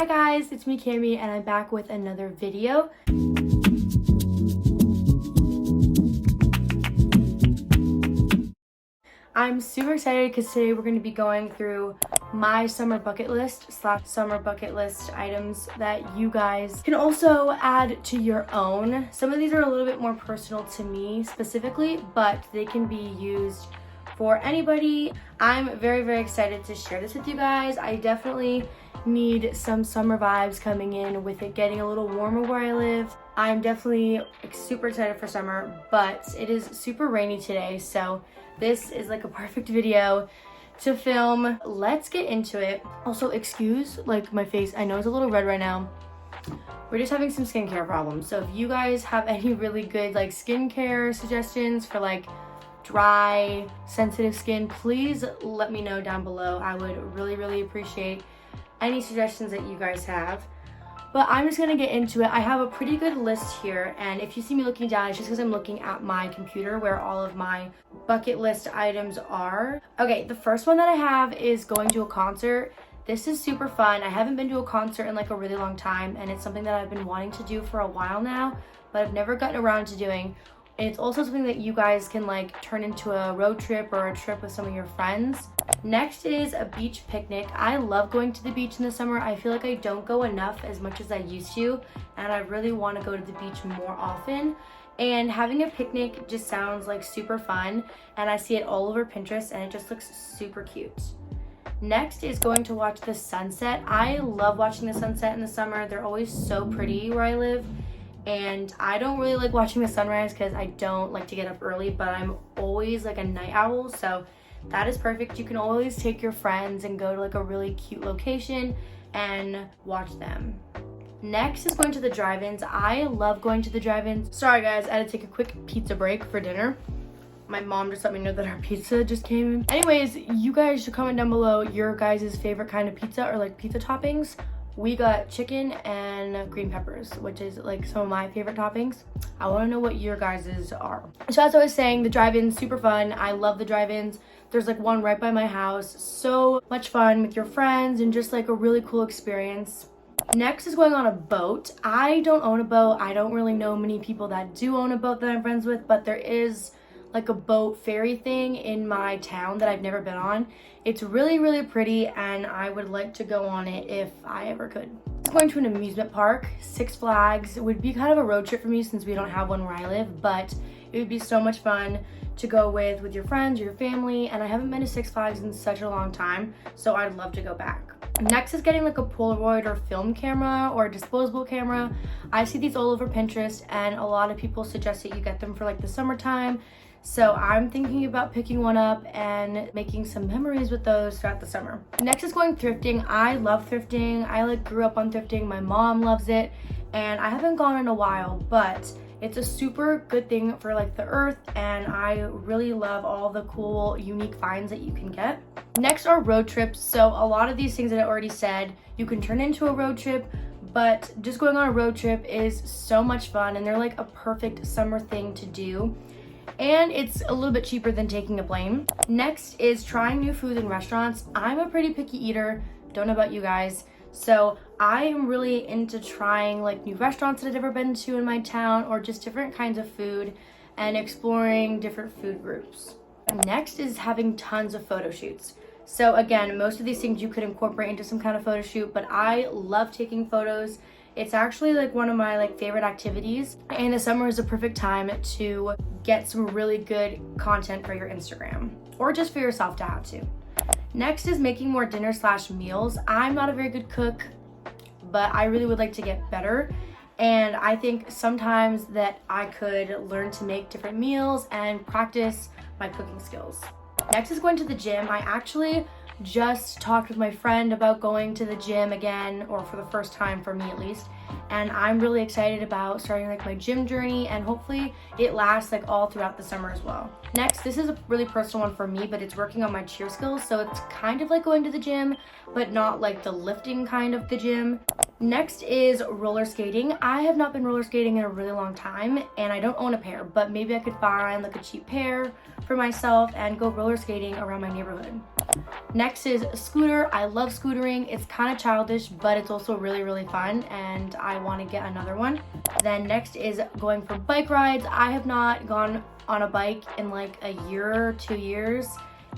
Hi guys, it's me Cami and I'm back with another video. I'm super excited because today we're going to be going through my summer bucket list / summer bucket list items that you guys can also add to your own. Some of these are a little bit more personal to me specifically, but they can be used for anybody. I'm very excited to share this with you guys. I definitely need some summer vibes coming in with it getting a little warmer where I live. I'm definitely super excited for summer, but it is super rainy today, so this is like a perfect video to film. Let's get into it. Also, excuse like my face, I know it's a little red right now. We're just having some skincare problems, so if you guys have any really good like skincare suggestions for like dry, sensitive skin, please let me know down below. I would really appreciate any suggestions that you guys have. But I'm just gonna get into it. I have a pretty good list here, and if you see me looking down, it's just because I'm looking at my computer where all of my bucket list items are. Okay, the first one that I have is going to a concert. This is super fun. I haven't been to a concert in like a really long time, and it's something that I've been wanting to do for a while now, but I've never gotten around to doing. And it's also something that you guys can like turn into a road trip or a trip with some of your friends. Next is a beach picnic. I love going to the beach in the summer. I feel like I don't go enough as much as I used to, and I really want to go to the beach more often. And having a picnic just sounds like super fun, and I see it all over Pinterest and it just looks super cute. Next is going to watch the sunset. I love watching the sunset in the summer. They're always so pretty where I live. And I don't really like watching the sunrise because I don't like to get up early, but I'm always like a night owl, so that is perfect. You can always take your friends and go to like a really cute location and watch them. Next is going to the drive-ins. I love going to the drive-ins. Sorry guys, I had to take a quick pizza break for dinner. My mom just let me know that our pizza just came in. Anyways, you guys should comment down below your guys' favorite kind of pizza or like pizza toppings. We got chicken and green peppers, which is like some of my favorite toppings. I want to know what your guys's are. So as I was saying, the drive-ins, super fun. I love the drive-ins. There's like one right by my house. So much fun with your friends and just like a really cool experience. Next is going on a boat. I don't own a boat. I don't really know many people that do own a boat that I'm friends with, but there is like a boat ferry thing in my town that I've never been on. It's really pretty, and I would like to go on it if I ever could. Going to an amusement park, Six Flags, would be kind of a road trip for me since we don't have one where I live, but it would be so much fun to go with your friends or your family, and I haven't been to Six Flags in such a long time, so I'd love to go back. Next is getting like a Polaroid or film camera or a disposable camera. I see these all over Pinterest, and a lot of people suggest that you get them for like the summertime. So I'm thinking about picking one up and making some memories with those throughout the summer. Next is going thrifting. I love thrifting. I like grew up on thrifting. My mom loves it, and I haven't gone in a while, but it's a super good thing for like the earth, and I really love all the cool, unique finds that you can get. Next are road trips. So a lot of these things that I already said, you can turn into a road trip, but just going on a road trip is so much fun, and they're like a perfect summer thing to do. And it's a little bit cheaper than taking a plane. Next is trying new foods in restaurants. I'm a pretty picky eater, don't know about you guys, so I am really into trying like new restaurants that I've never been to in my town, or just different kinds of food and exploring different food groups. Next is having tons of photo shoots. So again, most of these things you could incorporate into some kind of photo shoot, but I love taking photos. It's actually like one of my like favorite activities, and the summer is a perfect time to get some really good content for your Instagram or just for yourself to have to. Next is making more dinner / meals. I'm not a very good cook, but I really would like to get better, and I think sometimes that I could learn to make different meals and practice my cooking skills. Next is going to the gym. I actually just talked with my friend about going to the gym again, or for the first time for me at least, and I'm really excited about starting like my gym journey, and hopefully it lasts like all throughout the summer as well. Next, this is a really personal one for me, but it's working on my cheer skills, so it's kind of like going to the gym, but not like the lifting kind of the gym. Next is roller skating. I have not been roller skating in a really long time, and I don't own a pair, but maybe I could find like a cheap pair for myself and go roller skating around my neighborhood. Next is a scooter. I love scootering. It's kind of childish, but it's also really, really fun, and I want to get another one. Then next is going for bike rides. I have not gone on a bike in like a year or 2 years,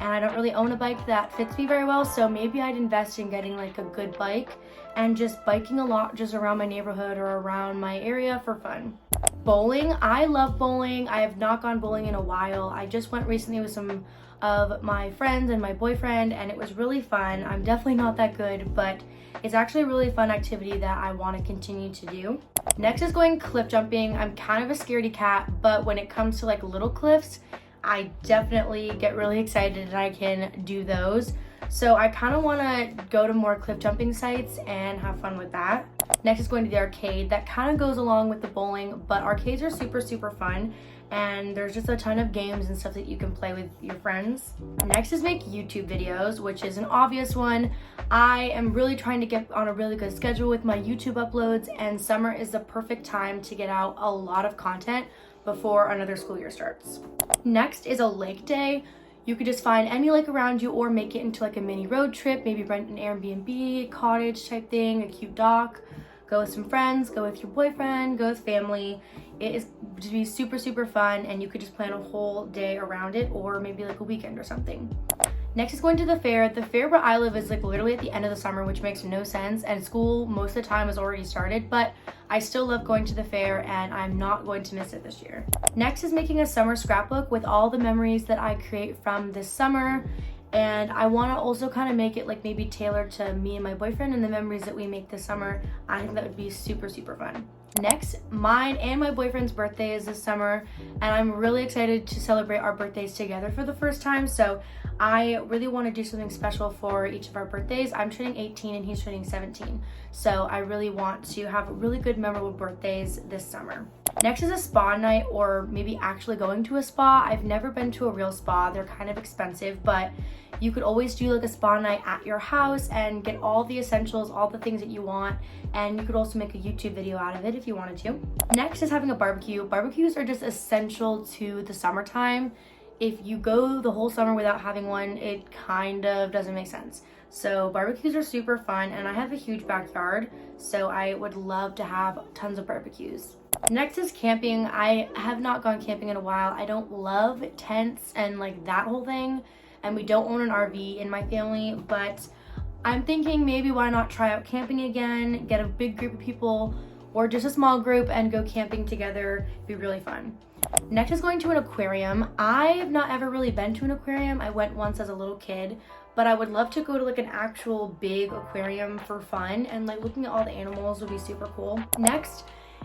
and I don't really own a bike that fits me very well, so maybe I'd invest in getting like a good bike and just biking a lot just around my neighborhood or around my area for fun. Bowling. I love bowling. I have not gone bowling in a while. I just went recently with some of my friends and my boyfriend, and it was really fun. I'm definitely not that good, but it's actually a really fun activity that I want to continue to do. Next is going cliff jumping. I'm kind of a scaredy cat, but when it comes to like little cliffs, I definitely get really excited and I can do those. So I kind of want to go to more cliff jumping sites and have fun with that. Next is going to the arcade. That kind of goes along with the bowling, but arcades are super, super fun. And there's just a ton of games and stuff that you can play with your friends. Next is make YouTube videos, which is an obvious one. I am really trying to get on a really good schedule with my YouTube uploads, and summer is the perfect time to get out a lot of content before another school year starts. Next is a lake day. You could just find any lake around you or make it into like a mini road trip, maybe rent an Airbnb, cottage type thing, a cute dock. Go with some friends, go with your boyfriend, go with family. It is to be super, super fun, and you could just plan a whole day around it, or maybe like a weekend or something. Next is going to the fair. The fair where I live is like literally at the end of the summer, which makes no sense, and school most of the time has already started, but I still love going to the fair and I'm not going to miss it this year. Next is making a summer scrapbook with all the memories that I create from this summer. And I want to also kind of make it like maybe tailored to me and my boyfriend and the memories that we make this summer. I think that would be super, super fun. Next, mine and my boyfriend's birthday is this summer, and I'm really excited to celebrate our birthdays together for the first time. So I really want to do something special for each of our birthdays. I'm turning 18 and he's turning 17. So I really want to have really good, memorable birthdays this summer. Next is a spa night, or maybe actually going to a spa. I've never been to a real spa. They're kind of expensive, but you could always do like a spa night at your house and get all the essentials, all the things that you want, and you could also make a YouTube video out of it if you wanted to. Next is having a barbecue. Barbecues are just essential to the summertime. If you go the whole summer without having one, it kind of doesn't make sense. So barbecues are super fun, and I have a huge backyard, so I would love to have tons of barbecues. Next is camping. I have not gone camping in a while. I don't love tents and like that whole thing, and we don't own an RV in my family, but I'm thinking maybe why not try out camping again, get a big group of people or just a small group and go camping together. It'd be really fun. Next is going to an aquarium. I have not ever really been to an aquarium. I went once as a little kid, but I would love to go to like an actual big aquarium for fun, and like looking at all the animals would be super cool. Next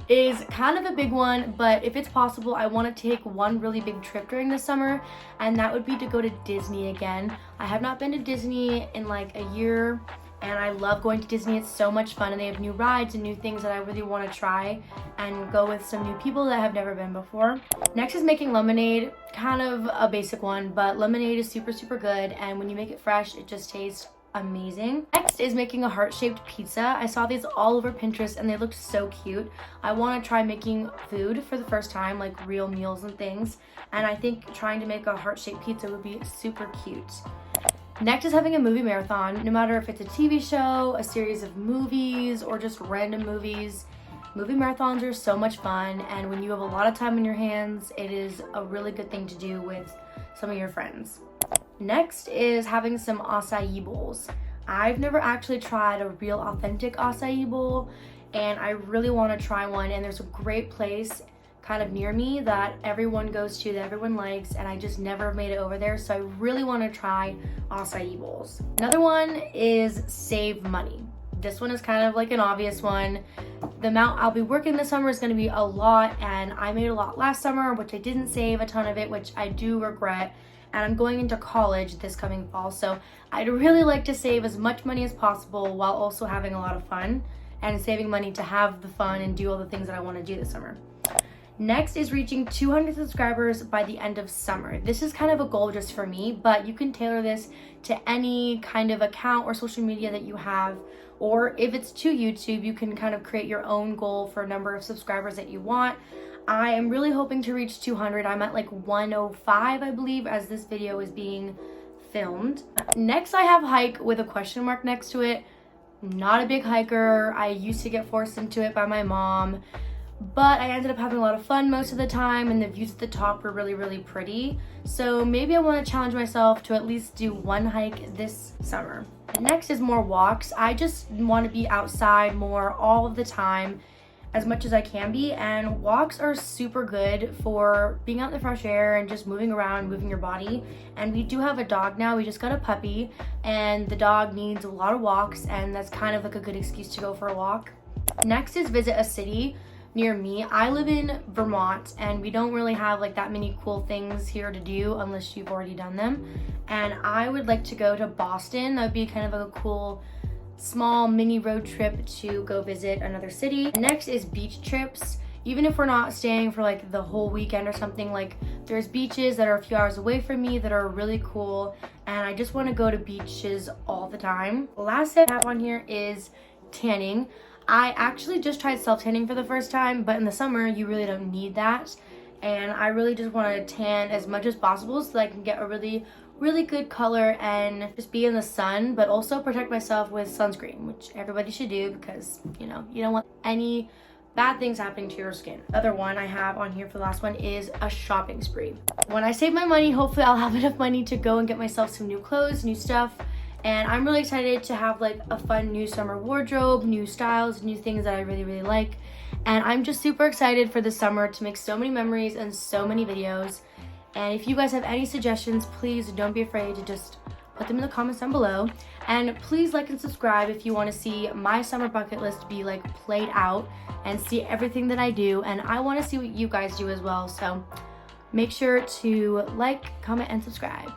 is kind of a big one, but if it's possible, I want to take one really big trip during the summer, and that would be to go to Disney again. I have not been to Disney in like a year, and I love going to Disney. It's so much fun, and they have new rides and new things that I really want to try and go with some new people that have never been before. Next is making lemonade. Kind of a basic one, but lemonade is super, super good, and when you make it fresh, it just tastes amazing. Next is making a heart-shaped pizza. I saw these all over Pinterest and they looked so cute. I want to try making food for the first time, like real meals and things, and I think trying to make a heart-shaped pizza would be super cute. Next is having a movie marathon. No matter if it's a TV show, a series of movies, or just random movies, movie marathons are so much fun, and when you have a lot of time on your hands, it is a really good thing to do with some of your friends. Next is having some acai bowls. I've never actually tried a real authentic acai bowl, and I really want to try one, and there's a great place kind of near me that everyone goes to, that everyone likes, and I just never made it over there, so I really want to try acai bowls. Another one is save money. This one is kind of like an obvious one. The amount I'll be working this summer is going to be a lot, and I made a lot last summer, which I didn't save a ton of it, which I do regret. And I'm going into college this coming fall, so I'd really like to save as much money as possible while also having a lot of fun, and saving money to have the fun and do all the things that I want to do this summer. Next is reaching 200 subscribers by the end of summer. This is kind of a goal just for me, but you can tailor this to any kind of account or social media that you have, or if it's to YouTube, you can kind of create your own goal for a number of subscribers that you want. I am really hoping to reach 200. I'm at like 105, I believe, as this video is being filmed. Next, I have hike with a question mark next to it. Not a big hiker. I used to get forced into it by my mom, but I ended up having a lot of fun most of the time, and the views at the top were really, really pretty. So maybe I want to challenge myself to at least do one hike this summer. Next is more walks. I just want to be outside more all of the time, as much as I can be, and walks are super good for being out in the fresh air and just moving around, moving your body. And we do have a dog now. We just got a puppy, and the dog needs a lot of walks, and that's kind of like a good excuse to go for a walk. Next is visit a city near me. I live in Vermont, and we don't really have like that many cool things here to do unless you've already done them. And I would like to go to Boston. That would be kind of a cool small mini road trip to go visit another city. Next is beach trips. Even if we're not staying for like the whole weekend or something, like there's beaches that are a few hours away from me that are really cool, and I just want to go to beaches all the time. The last thing I have on here is tanning. I actually just tried self-tanning for the first time, but in the summer you really don't need that, and I really just want to tan as much as possible so that I can get a really good color and just be in the sun, but also protect myself with sunscreen, which everybody should do because, you know, you don't want any bad things happening to your skin. The other one I have on here for the last one is a shopping spree. When I save my money, hopefully I'll have enough money to go and get myself some new clothes, new stuff, and I'm really excited to have like a fun new summer wardrobe, new styles, new things that I really, really like. And I'm just super excited for the summer to make so many memories and so many videos. And if you guys have any suggestions, please don't be afraid to just put them in the comments down below. And please like and subscribe if you want to see my summer bucket list be like played out and see everything that I do. And I want to see what you guys do as well. So make sure to like, comment, and subscribe.